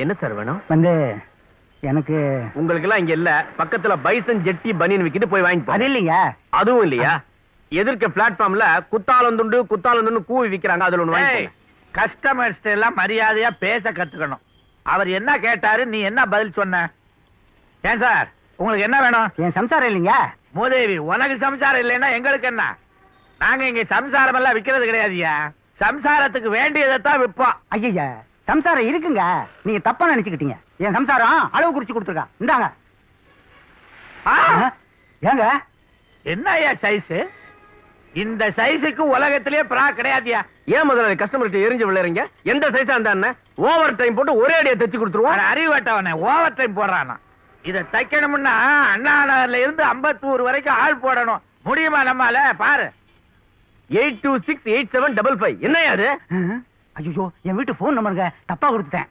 என்ன சார் வேணும்? வந்து எனக்கு உங்களுக்கு எல்லாம் இங்க இல்ல, பக்கத்துல பைசன் ஜெட்டி பனியன் விக்கிட்டு போய் வாங்கி. அது இல்லைங்க. அதுவும் இல்லையா? எதிர்க்க பிளாட்ஃபார்ம்ல குத்தாலந்துண்டு கூவி விக்கிறாங்க, அதுல ஒண்ணு வாங்கி. கஸ்டமர்ஸ் எல்லாம் மரியாதையா பேச கத்துக்கணும். அவர் என்ன கேட்டாரு, நீ என்ன பதில் சொன்ன? ஏன் சார், உங்களுக்கு என்ன வேணும்? என் சம்சாரம் இல்லைங்க. மூதேவி, உனக்கு சம்சாரம் இல்லைன்னா எங்களுக்கு என்ன? நாங்க இங்க சம்சாரம் எல்லாம் விக்கிறது கிடையாதுயா. சம்சாரத்துக்கு வேண்டியதைத்தான் விற்போம். ஐயா, சம்சாரம் இருக்குங்க, நீங்க தப்பா நினைச்சுக்கிட்டீங்க. என் சம்சாரம் அளவு குறிச்சு கொடுத்துருக்கா, இந்தாங்க. ஏங்க என்ன ஐயா சைஸ்? இந்த சைஸுக்கு உலகத்திலேயே பிரா கிடையாதுயா. ஏன் முதல்ல கஸ்டமர்கிட்ட எரிஞ்சு விளையாறீங்க? எந்த சைஸா இருந்தா ஓவர் டைம் போட்டு ஒரே அடியா தைச்சு கொடுத்துருவோம். அறிவட்டவனே ஓவர் டைம் போடுறானா? இதை தைக்கணும்னா அண்ணா நகர்ல இருந்து அம்பத்தூர் வரைக்கும் ஆள் போடணும். முடியுமா நம்மால? பாரு. 826875. என்னையா அது? ஐயோ, என் வீட்டு போன் நம்பருங்க, தப்பா கொடுத்துட்டேன்.